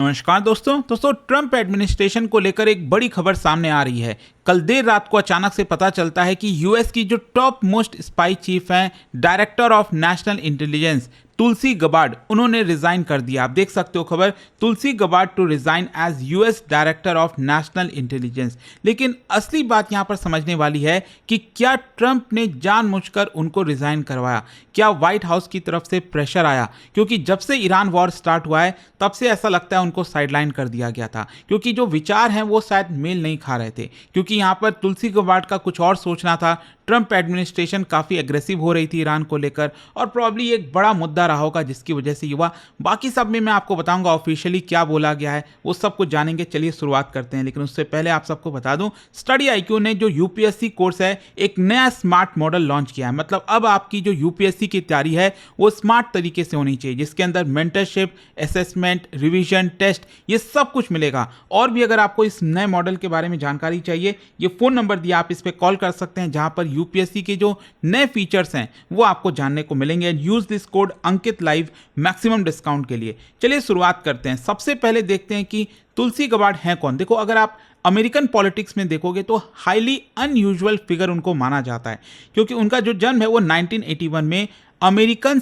नमस्कार दोस्तों Trump administration को लेकर एक बड़ी खबर सामने आ रही है। कल देर रात को अचानक से पता चलता है कि यूएस की जो टॉप मोस्ट स्पाई चीफ हैं, director of national intelligence Tulsi Gabbard, उन्होंने रिजाइन कर दिया। आप देख सकते हो खबर, Tulsi Gabbard to resign as US director of national intelligence. लेकिन असली बात यहां पर समझने वाली है कि क्या ट्रंप ने जानबूझकर उनको रिजाइन करवाया, क्या व्हाइट हाउस की तरफ से प्रेशर आया? क्योंकि जब से ईरान वॉर स्टार्ट हुआ है तब से ऐसा लगता है उनको साइडलाइन कर दिया गया था, क्योंकि जो विचार हैं वो शायद मेल नहीं खा रहे थे। क्योंकि यहाँ पर तुलसी गबार्ड का कुछ और सोचना था, ट्रंप एडमिनिस्ट्रेशन काफ़ी एग्रेसिव हो रही थी ईरान को लेकर, और प्रॉब्ली एक बड़ा मुद्दा रहा होगा जिसकी वजह से युवा। बाकी सब में मैं आपको बताऊंगा ऑफिशियली क्या बोला गया है, वो सब कुछ जानेंगे। चलिए शुरुआत करते हैं, लेकिन उससे पहले आप सबको बता दूं, स्टडी आईक्यू ने जो यूपीएससी कोर्स है एक नया स्मार्ट मॉडल लॉन्च किया है। मतलब अब आपकी जो यूपीएससी की तैयारी है वो स्मार्ट तरीके से होनी चाहिए, जिसके अंदर मेंटरशिप, असेसमेंट, रिवीजन, टेस्ट, ये सब कुछ मिलेगा। और भी अगर आपको इस नए मॉडल के बारे में जानकारी चाहिए, ये फोन नंबर दिया, आप इस पर कॉल कर सकते हैं, जहां पर यूपीएससी के जो नए फीचर्स हैं वो आपको जानने को मिलेंगे। And use this code Ankit live maximum discount के लिए। चलिए शुरुआत करते हैं। सबसे पहले देखते हैं कि तुलसी गबार्ड हैं कौन। देखो, अगर आप अमेरिकन पॉलिटिक्स में देखोगे तो हाईली अनयूजुअल फिगर उनको माना जाता है, क्योंकि उनका जो जन्म है वो 1981 में अमेरिकन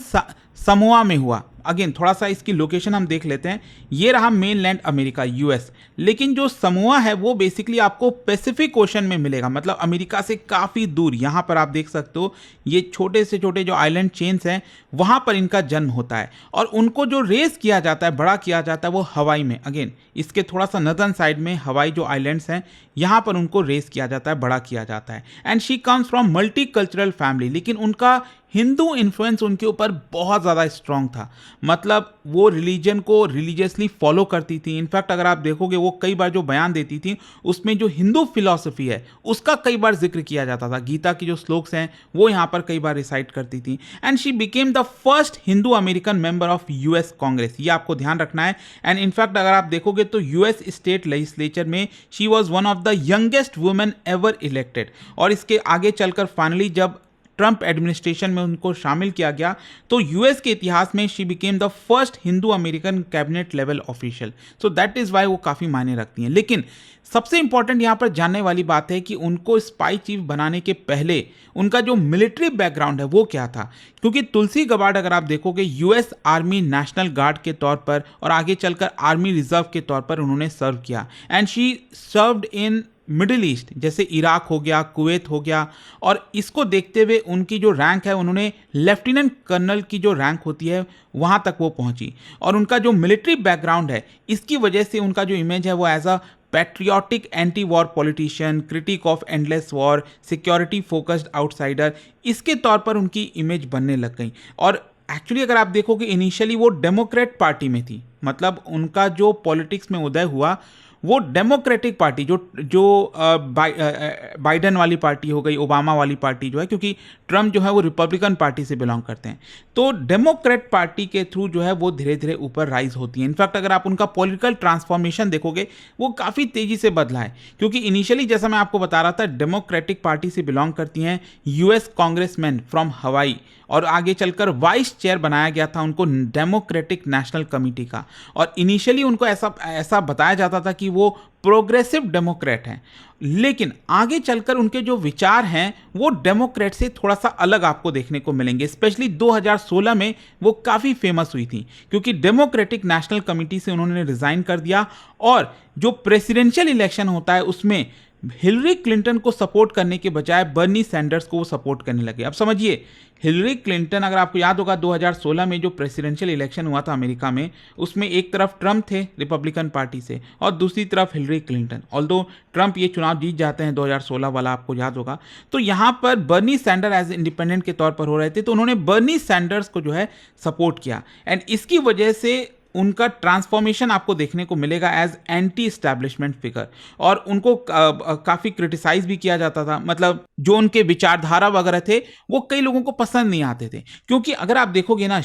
समोआ में हुआ। अगेन थोड़ा सा इसकी लोकेशन हम देख लेते हैं। ये रहा मेनलैंड अमेरिका, यूएस। लेकिन जो समोआ है वो बेसिकली आपको पैसिफिक ओशन में मिलेगा, मतलब अमेरिका से काफ़ी दूर। यहाँ पर आप देख सकते हो ये छोटे से छोटे जो आइलैंड चेन्स हैं वहाँ पर इनका जन्म होता है। और उनको जो रेस किया जाता है, बड़ा किया जाता है, वो हवाई में। अगेन इसके थोड़ा सा नदर्न साइड में हवाई जो आइलैंड्स हैं यहाँ पर उनको रेस किया जाता है, बड़ा किया जाता है। And she comes from multi cultural family. लेकिन उनका हिंदू इन्फ्लुएंस उनके ऊपर बहुत ज़्यादा स्ट्रांग था, मतलब वो रिलीजन को रिलीजियसली फॉलो करती थी। इनफैक्ट अगर आप देखोगे वो कई बार जो बयान देती थी उसमें जो हिंदू फिलॉसफी है उसका कई बार जिक्र किया जाता था। गीता की जो श्लोक्स हैं वो यहाँ पर कई बार रिसाइट करती थी। And she became the first Hindu American member of US Congress, ये आपको ध्यान रखना है। एंड इनफैक्ट अगर आप देखोगे तो यूएस स्टेट लेजिस्लेचर में she was one of the youngest women ever elected. और इसके आगे चलकर फाइनली जब ट्रंप एडमिनिस्ट्रेशन में उनको शामिल किया गया तो यूएस के इतिहास में she became the first Hindu American cabinet level official. So that is why वो काफ़ी मायने रखती हैं। लेकिन सबसे इंपॉर्टेंट यहाँ पर जानने वाली बात है कि उनको स्पाई चीफ बनाने के पहले उनका जो मिलिट्री बैकग्राउंड है वो क्या था। क्योंकि तुलसी गबार्ड अगर आप देखोगे यूएस आर्मी नेशनल गार्ड के तौर पर और आगे चलकर आर्मी रिजर्व के तौर पर उन्होंने सर्व किया। And she served in middle east, जैसे इराक हो गया, कुवैत हो गया। और इसको देखते हुए उनकी जो रैंक है, उन्होंने लेफ्टिनेंट कर्नल की जो रैंक होती है वहाँ तक वो पहुँची। और उनका जो मिलिट्री बैकग्राउंड है इसकी वजह से उनका जो इमेज है वो as a patriotic anti war politician, critic of endless war, security focused outsider, इसके तौर पर उनकी इमेज बनने लग गई। और एक्चुअली अगर आप देखोगे इनिशियली वो डेमोक्रेट पार्टी में थी, मतलब उनका जो पॉलिटिक्स में उदय हुआ वो डेमोक्रेटिक पार्टी, जो बाइडन वाली पार्टी हो गई, ओबामा वाली पार्टी जो है, क्योंकि ट्रम्प जो है वो रिपब्लिकन पार्टी से बिलोंग करते हैं। तो डेमोक्रेट पार्टी के थ्रू जो है वो धीरे धीरे ऊपर राइज होती है। इनफैक्ट अगर आप उनका पॉलिटिकल ट्रांसफॉर्मेशन देखोगे वो काफ़ी तेज़ी से बदला है, क्योंकि इनिशियली जैसा मैं आपको बता रहा था डेमोक्रेटिक पार्टी से बिलोंग करती हैं यूएस कांग्रेसमैन फ्रॉम हवाई, और आगे चलकर वाइस चेयर बनाया गया था उनको डेमोक्रेटिक नेशनल कमेटी का। और इनिशियली उनको ऐसा बताया जाता था कि वो प्रोग्रेसिव डेमोक्रेट हैं, लेकिन आगे चलकर उनके जो विचार हैं वो डेमोक्रेट से थोड़ा सा अलग आपको देखने को मिलेंगे। स्पेशली 2016 में वो काफ़ी फेमस हुई थी, क्योंकि डेमोक्रेटिक नेशनल कमेटी से उन्होंने रिजाइन कर दिया और जो प्रेसिडेंशियल इलेक्शन होता है उसमें हिलरी क्लिंटन को सपोर्ट करने के बजाय बर्नी सैंडर्स को वो सपोर्ट करने लगे। अब समझिए, हिलरी क्लिंटन, अगर आपको याद होगा 2016 में जो प्रेसिडेंशियल इलेक्शन हुआ था अमेरिका में, उसमें एक तरफ ट्रंप थे रिपब्लिकन पार्टी से और दूसरी तरफ हिलरी क्लिंटन। ऑल्दो ट्रंप ये चुनाव जीत जाते हैं 2016 वाला, आपको याद होगा। तो यहाँ पर बर्नी सैंडर एज इंडिपेंडेंट के तौर पर हो रहे थे, तो उन्होंने बर्नी सैंडर्स को जो है सपोर्ट किया। एंड इसकी वजह से उनका ट्रांसफॉर्मेशन आपको देखने को मिलेगा एज एंटी एस्टैब्लिशमेंट फिगर। और उनको काफ़ी क्रिटिसाइज भी किया जाता था, मतलब जो उनके विचारधारा वगैरह थे वो कई लोगों को पसंद नहीं आते थे। क्योंकि अगर आप देखोगे ना,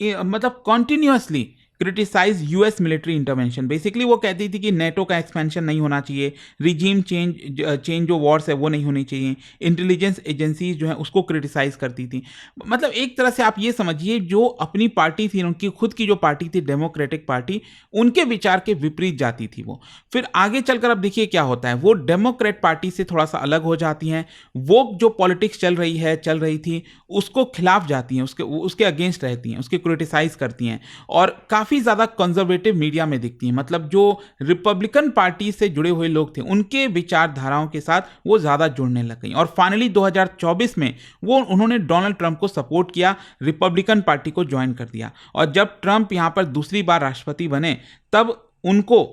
मतलब continuously criticise US military intervention. Basically वो कहती थी कि नेटो का एक्सपेंशन नहीं होना चाहिए, रिजीम चेंज जो वॉर्स है वो नहीं होनी चाहिए, इंटेलिजेंस एजेंसीज जो है उसको क्रिटिसाइज करती थी। मतलब एक तरह से आप ये समझिए जो अपनी पार्टी थी, उनकी खुद की जो पार्टी थी डेमोक्रेटिक पार्टी, उनके विचार के विपरीत जाती थी वो। फिर आगे चलकर अब देखिए क्या होता है, वो डेमोक्रेट पार्टी से थोड़ा सा अलग हो जाती हैं, वो जो पॉलिटिक्स चल रही थी उसको खिलाफ जाती हैं, उसके अगेंस्ट रहती हैं, उसके क्रिटिसाइज करती हैं और काफ़ी ज़्यादा कंजर्वेटिव मीडिया में दिखती हैं। मतलब जो रिपब्लिकन पार्टी से जुड़े हुए लोग थे उनके विचारधाराओं के साथ वो ज़्यादा जुड़ने लग गई और फाइनली 2024 में उन्होंने डोनाल्ड ट्रंप को सपोर्ट किया, रिपब्लिकन पार्टी को ज्वाइन कर दिया और जब ट्रंप यहाँ पर दूसरी बार राष्ट्रपति बने तब उनको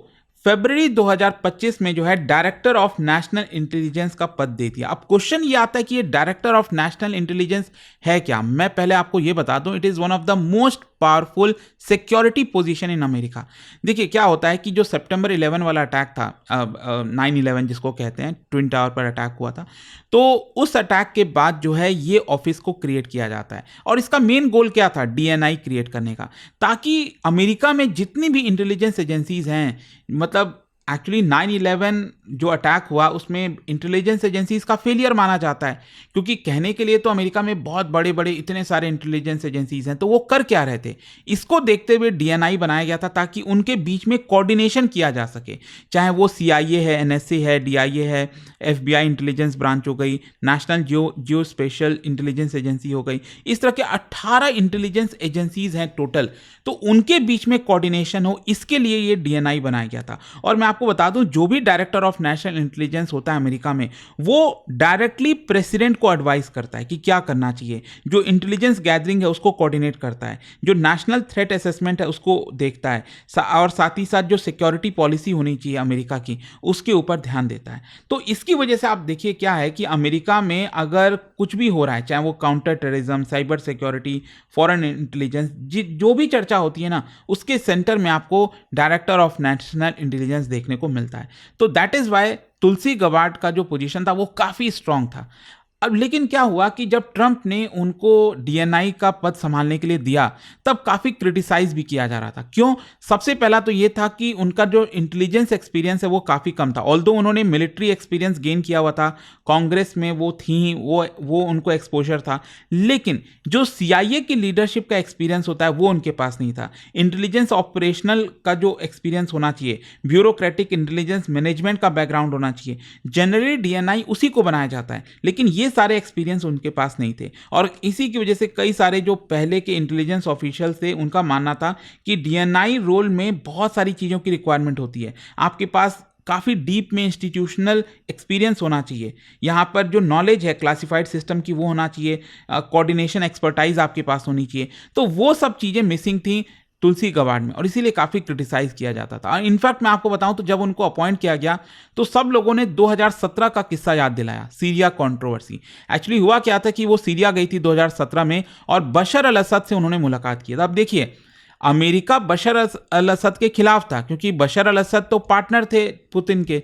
फरवरी 2025 में जो है डायरेक्टर ऑफ नेशनल इंटेलिजेंस का पद दे दिया। अब क्वेश्चन ये आता है कि ये डायरेक्टर ऑफ नेशनल इंटेलिजेंस है क्या। मैं पहले आपको ये बता दूं, it is one of the most powerful security position in America. देखिए क्या होता है कि जो सितंबर 11 वाला अटैक था, 9/11 जिसको कहते हैं, ट्विन टावर पर अटैक हुआ था, तो उस अटैक के बाद जो है ये ऑफिस को क्रिएट किया जाता है और इसका मेन गोल क्या था, डीएनआई क्रिएट करने का, ताकि अमेरिका में जितनी भी इंटेलिजेंस एजेंसीज हैं, मतलब एक्चुअली 9/11 जो अटैक हुआ उसमें इंटेलिजेंस एजेंसीज का फेलियर माना जाता है, क्योंकि कहने के लिए तो अमेरिका में बहुत बड़े बड़े इतने सारे इंटेलिजेंस एजेंसीज हैं, तो वो कर क्या रहे थे। इसको देखते हुए डीएनआई बनाया गया था ताकि उनके बीच में कोऑर्डिनेशन किया जा सके, चाहे वो सीआईए है, एनएसए है, डीआईए है, एफबीआई इंटेलिजेंस ब्रांच हो गई, नेशनल जियो स्पेशल इंटेलिजेंस एजेंसी हो गई, इस तरह के 18 इंटेलिजेंस एजेंसीज हैं टोटल, तो उनके बीच में कोऑर्डिनेशन हो, इसके लिए ये डीएनआई बनाया गया था। और मैं आपको बता दूं, जो भी डायरेक्टर ऑफ नेशनल इंटेलिजेंस होता है अमेरिका में, वो डायरेक्टली प्रेसिडेंट को एडवाइस करता है कि क्या करना चाहिए, जो इंटेलिजेंस गैदरिंग है उसको कोऑर्डिनेट करता है, जो नेशनल थ्रेट असेसमेंट है उसको देखता है, और साथ ही साथ जो सिक्योरिटी पॉलिसी होनी चाहिए अमेरिका की उसके ऊपर ध्यान देता है। तो इसकी वजह से आप देखिए क्या है कि अमेरिका में अगर कुछ भी हो रहा है, चाहे वो counter terrorism, cyber security, foreign intelligence, जो भी चर्चा होती है ना, उसके सेंटर में आपको डायरेक्टर ऑफ नेशनल इंटेलिजेंस देखने को मिलता है। तो that is why Tulsi Gabbard का जो पोजीशन था वो काफी स्ट्रांग था। अब लेकिन क्या हुआ कि जब ट्रंप ने उनको डीएनआई का पद संभालने के लिए दिया तब काफ़ी क्रिटिसाइज भी किया जा रहा था। क्यों? सबसे पहला तो ये था कि उनका जो इंटेलिजेंस एक्सपीरियंस है वो काफ़ी कम था। ऑल्दो उन्होंने मिलिट्री एक्सपीरियंस गेन किया हुआ था, कांग्रेस में वो थी, वो उनको एक्सपोजर था, लेकिन जो सीआईए की लीडरशिप का एक्सपीरियंस होता है वो उनके पास नहीं था। इंटेलिजेंस ऑपरेशनल का जो एक्सपीरियंस होना चाहिए, ब्यूरोक्रेटिक इंटेलिजेंस मैनेजमेंट का बैकग्राउंड होना चाहिए, जनरली डीएनआई उसी को बनाया जाता है, लेकिन ये सारे एक्सपीरियंस उनके पास नहीं थे। और इसी की वजह से कई सारे जो पहले के इंटेलिजेंस ऑफिशियल्स थे उनका मानना था कि डीएनआई रोल में बहुत सारी चीज़ों की रिक्वायरमेंट होती है, आपके पास काफ़ी डीप में इंस्टीट्यूशनल एक्सपीरियंस होना चाहिए, यहाँ पर जो नॉलेज है क्लासिफाइड सिस्टम की वो होना चाहिए, कोऑर्डिनेशन एक्सपर्टाइज आपके पास होनी चाहिए। तो वो सब चीज़ें मिसिंग थी तुलसी गबार्ड में और इसीलिए काफ़ी क्रिटिसाइज किया जाता था। इनफैक्ट मैं आपको बताऊं तो जब उनको अपॉइंट किया गया तो सब लोगों ने 2017 का किस्सा याद दिलाया, सीरिया कंट्रोवर्सी। एक्चुअली हुआ क्या था कि वो सीरिया गई थी 2017 में और बशर अल असद से उन्होंने मुलाकात की। अब देखिए, अमेरिका बशर अल असद के खिलाफ था क्योंकि बशर अल असद तो पार्टनर थे पुतिन के,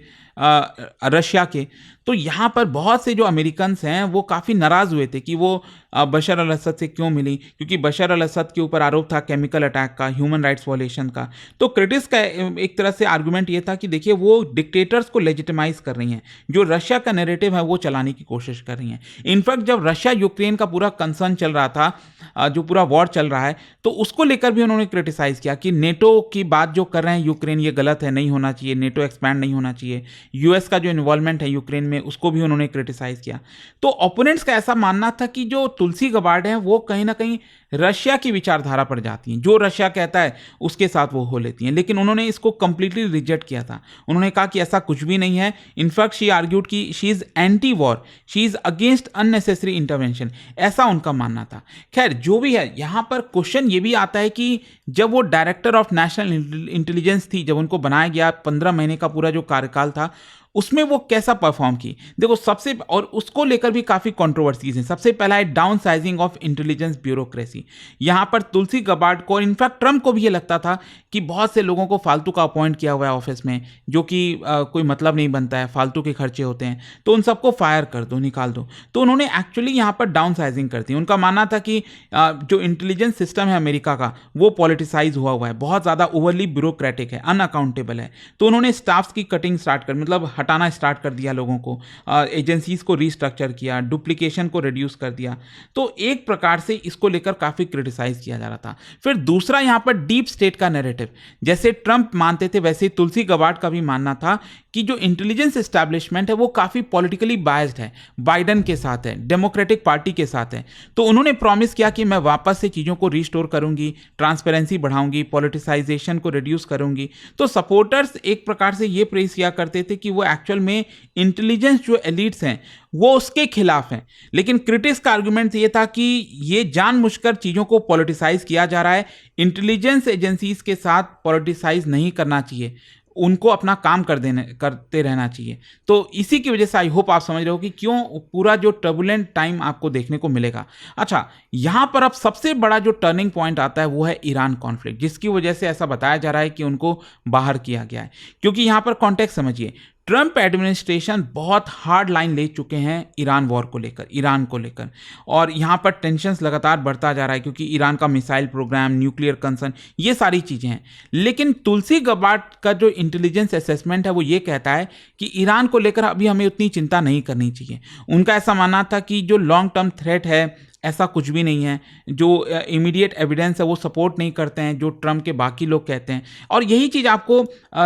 रशिया के। तो यहाँ पर बहुत से जो अमेरिकन्स हैं वो काफ़ी नाराज़ हुए थे कि वो बशर अल असद से क्यों मिली, क्योंकि बशर अल असद के ऊपर आरोप था केमिकल अटैक का, ह्यूमन राइट्स वायलेशन का। तो क्रिटिक्स का एक तरह से आर्गुमेंट ये था कि देखिए वो डिक्टेटर्स को लेजिटिमाइज कर रही हैं, जो रशिया का नैरेटिव है वो चलाने की कोशिश कर रही हैं। इनफैक्ट जब रशिया यूक्रेन का पूरा कंसर्न चल रहा था, जो पूरा वॉर चल रहा है, तो उसको लेकर भी उन्होंने क्रिटिसाइज किया कि नेटो की बात जो कर रहे हैं यूक्रेन, ये गलत है, नहीं होना चाहिए, नेटो एक्सपैंड नहीं होना चाहिए। यूएस का जो इन्वॉल्वमेंट है यूक्रेन में उसको भी उन्होंने क्रिटिसाइज किया। तो ओपोनेंट्स का ऐसा मानना था कि जो तुलसी गबार्ड है वो कहीं ना कहीं रशिया की विचारधारा पर जाती हैं, जो रशिया कहता है उसके साथ वो हो लेती हैं, लेकिन उन्होंने इसको कंप्लीटली रिजेक्ट किया था। उन्होंने कहा कि ऐसा कुछ भी नहीं है। इनफैक्ट शी आर्ग्यूड कि she is anti war, she is against unnecessary intervention, ऐसा उनका मानना था। खैर जो भी है, यहाँ पर क्वेश्चन ये भी आता है कि जब वो डायरेक्टर ऑफ नेशनल इंटेलिजेंस थी, जब उनको बनाया गया, 15 महीने का पूरा जो कार्यकाल था, उसमें वो कैसा परफॉर्म की। देखो सबसे, और उसको लेकर भी काफ़ी कंट्रोवर्सीज हैं। सबसे पहला है down sizing of intelligence bureaucracy. यहाँ पर तुलसी गबार्ड को, इनफैक्ट ट्रम्प को भी ये लगता था कि बहुत से लोगों को फालतू का अपॉइंट किया हुआ है ऑफिस में, जो कि कोई मतलब नहीं बनता है, फालतू के खर्चे होते हैं, तो उन सबको फायर कर दो, निकाल दो। तो उन्होंने एक्चुअली यहाँ पर डाउन साइजिंग कर दी। उनका मानना था कि जो इंटेलिजेंस सिस्टम है अमेरिका का, वो पॉलिटिसाइज हुआ है, बहुत ज़्यादा ओवरली ब्यूरोक्रेटिक है, अनअकाउंटेबल है। तो उन्होंने स्टाफ्स की कटिंग स्टार्ट कर, मतलब हटाना स्टार्ट कर दिया लोगों को, एजेंसीज को रीस्ट्रक्चर किया, डुप्लीकेशन को रिड्यूस कर दिया। तो एक प्रकार से इसको लेकर काफ़ी क्रिटिसाइज किया जा रहा था। फिर दूसरा यहाँ पर डीप स्टेट का नैरेटिव, जैसे ट्रंप मानते थे वैसे ही तुलसी गबार्ड का भी मानना था कि जो इंटेलिजेंस एस्टैब्लिशमेंट है वो काफ़ी पॉलिटिकली बायस्ड है, बाइडन के साथ है, डेमोक्रेटिक पार्टी के साथ है। तो उन्होंने प्रॉमिस किया कि मैं वापस से चीज़ों को रिस्टोर करूंगी, ट्रांसपेरेंसी बढ़ाऊंगी, पॉलिटिसाइजेशन को रिड्यूस करूंगी। तो सपोर्टर्स एक प्रकार से ये प्रेस किया करते थे कि वो एक्चुअल में इंटेलिजेंस जो एलिट्स हैं वो उसके खिलाफ हैं। लेकिन क्रिटिक्स का आर्गुमेंट ये था कि ये जानबूझकर चीज़ों को पॉलिटिसाइज किया जा रहा है, इंटेलिजेंस एजेंसीज के साथ पॉलिटिसाइज नहीं करना चाहिए, उनको अपना काम करते रहना चाहिए। तो इसी की वजह से आई होप आप समझ रहे हो कि क्यों पूरा जो टर्बुलेंट टाइम आपको देखने को मिलेगा। अच्छा, यहां पर अब सबसे बड़ा जो टर्निंग पॉइंट आता है वो है ईरान कॉन्फ्लिक्ट, जिसकी वजह से ऐसा बताया जा रहा है कि उनको बाहर किया गया है। क्योंकि यहां पर कॉन्टेक्स्ट समझिए, ट्रंप एडमिनिस्ट्रेशन बहुत हार्ड लाइन ले चुके हैं ईरान वॉर को लेकर, ईरान को लेकर, और यहाँ पर टेंशन्स लगातार बढ़ता जा रहा है क्योंकि ईरान का मिसाइल प्रोग्राम, न्यूक्लियर कंसर्न, ये सारी चीज़ें हैं। लेकिन तुलसी गबार्ड का जो इंटेलिजेंस असेसमेंट है वो ये कहता है कि ईरान को लेकर अभी हमें उतनी चिंता नहीं करनी चाहिए। उनका ऐसा मानना था कि जो लॉन्ग टर्म थ्रेट है ऐसा कुछ भी नहीं है, जो इमीडिएट एविडेंस है वो सपोर्ट नहीं करते हैं जो ट्रम्प के बाकी लोग कहते हैं। और यही चीज़ आपको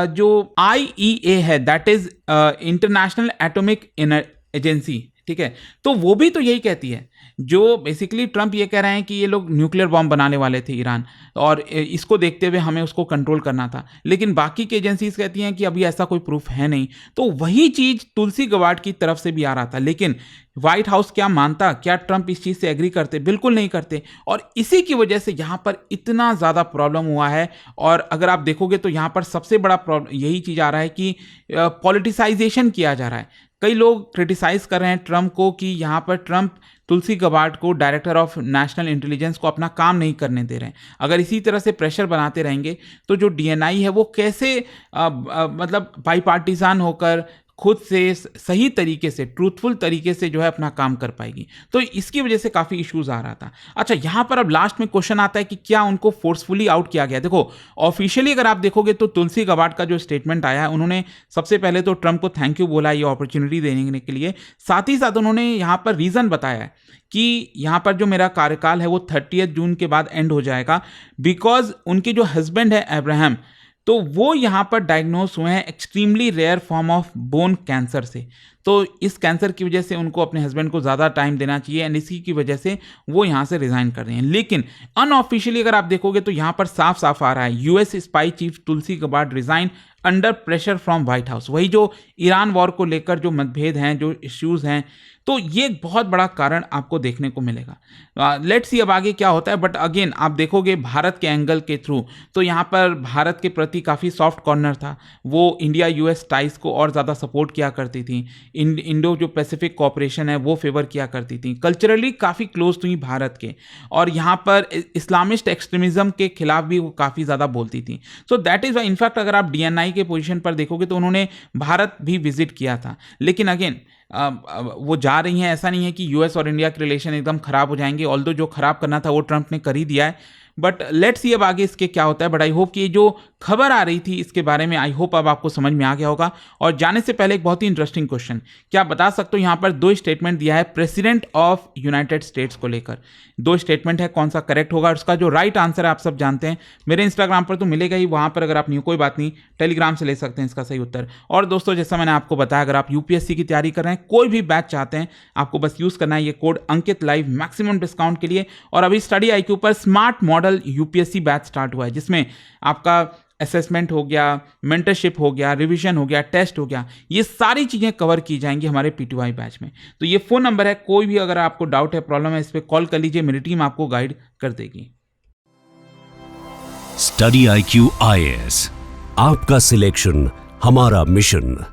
जो IEA है, that is international atomic agency, ठीक है, तो वो भी तो यही कहती है। जो बेसिकली ट्रम्प ये कह रहे हैं कि ये लोग न्यूक्लियर बॉम्ब बनाने वाले थे ईरान, और इसको देखते हुए हमें उसको कंट्रोल करना था, लेकिन बाकी की एजेंसीज कहती हैं कि अभी ऐसा कोई प्रूफ है नहीं। तो वही चीज़ तुलसी गबार्ड की तरफ से भी आ रहा था। लेकिन व्हाइट हाउस क्या मानता, क्या ट्रंप इस चीज़ से एग्री करते? बिल्कुल नहीं करते। और इसी की वजह से यहाँ पर इतना ज़्यादा प्रॉब्लम हुआ है। और अगर आप देखोगे तो यहाँ पर सबसे बड़ा प्रॉब्लम यही चीज़ आ रहा है कि पॉलिटिसाइजेशन किया जा रहा है। कई लोग क्रिटिसाइज कर रहे हैं ट्रंप को कि यहाँ पर ट्रंप तुलसी गबार्ड को, डायरेक्टर ऑफ नेशनल इंटेलिजेंस को, अपना काम नहीं करने दे रहे हैं। अगर इसी तरह से प्रेशर बनाते रहेंगे तो जो DNI है वो कैसे मतलब बाईपार्टीजान होकर खुद से सही तरीके से, ट्रूथफुल तरीके से जो है अपना काम कर पाएगी। तो इसकी वजह से काफ़ी इश्यूज आ रहा था। अच्छा, यहाँ पर अब लास्ट में क्वेश्चन आता है कि क्या उनको फोर्सफुली आउट किया गया? देखो, ऑफिशियली अगर आप देखोगे तो तुलसी गबार्ड का जो स्टेटमेंट आया है, उन्होंने सबसे पहले तो ट्रंप को थैंक यू बोला ये अपॉर्चुनिटी देने के लिए। साथ ही साथ उन्होंने यहाँ पर रीज़न बताया है कि यहाँ पर जो मेरा कार्यकाल है वो 30 जून के बाद एंड हो जाएगा, बिकॉज उनके जो हस्बैंड है अब्राहम, तो वो यहाँ पर डायग्नोज हुए हैं extremely rare form of bone cancer से। तो इस कैंसर की वजह से उनको अपने हस्बैंड को ज़्यादा टाइम देना चाहिए, एंड इसी की वजह से वो यहाँ से रिज़ाइन कर रहे हैं। लेकिन अनऑफिशियली अगर आप देखोगे तो यहाँ पर साफ साफ आ रहा है US spy chief Tulsi Gabbard resign under pressure from white house. वही जो ईरान वॉर को लेकर जो मतभेद हैं, जो इश्यूज़ हैं, तो ये एक बहुत बड़ा कारण आपको देखने को मिलेगा। लेट्स सी अब आगे क्या होता है। बट अगेन आप देखोगे भारत के एंगल के थ्रू, तो यहाँ पर भारत के प्रति काफ़ी सॉफ्ट कॉर्नर था। वो इंडिया US टाइज को और ज़्यादा सपोर्ट किया करती थी, इंडो जो पैसिफिक कॉपरेशन है वो फेवर किया करती थी, कल्चरली काफ़ी क्लोज थी भारत के, और यहाँ पर इस्लामिस्ट एक्सट्रीमिज्म के खिलाफ भी वो काफ़ी ज़्यादा बोलती थी। So that is why in fact अगर आप DNI के पोजीशन पर देखोगे तो उन्होंने भारत भी विजिट किया था। लेकिन अगेन वो जा रही हैं, ऐसा नहीं है कि US और इंडिया के रिलेशन एकदम ख़राब हो जाएंगे, ऑल्दो जो ख़राब करना था वो ट्रंप ने कर ही दिया है। बट लेट्स सी अब आगे इसके क्या होता है। बट आई होप कि ये जो खबर आ रही थी इसके बारे में, आई होप अब आपको समझ में आ गया होगा। और जाने से पहले एक बहुत ही इंटरेस्टिंग क्वेश्चन, क्या आप बता सकते हो यहाँ पर 2 स्टेटमेंट दिया है प्रेसिडेंट ऑफ यूनाइटेड स्टेट्स को लेकर। 2 स्टेटमेंट है, कौन सा करेक्ट होगा? उसका जो राइट आंसर है आप सब जानते हैं, मेरे इंस्टाग्राम पर तो मिलेगा ही, वहाँ पर अगर आप कोई बात नहीं, टेलीग्राम से ले सकते हैं इसका सही उत्तर। और दोस्तों, जैसा मैंने आपको बताया, अगर आप UPSC की तैयारी कर रहे हैं, कोई भी बैच चाहते हैं, आपको बस यूज़ करना है ये कोड अंकित लाइव मैक्सिमम डिस्काउंट के लिए। और अभी स्टडी IQ पर smart model UPSC batch start हुआ है, जिसमें आपका असेसमेंट हो गया, मेंटरशिप हो गया, रिवीजन हो गया, टेस्ट हो गया, ये सारी चीज़ें कवर की जाएंगी हमारे PTY बैच में। तो ये फ़ोन नंबर है, कोई भी अगर आपको डाउट है, प्रॉब्लम है, इस पर कॉल कर लीजिए, मेरी टीम आपको गाइड कर देगी। स्टडी IQ IAS, आपका सिलेक्शन हमारा मिशन।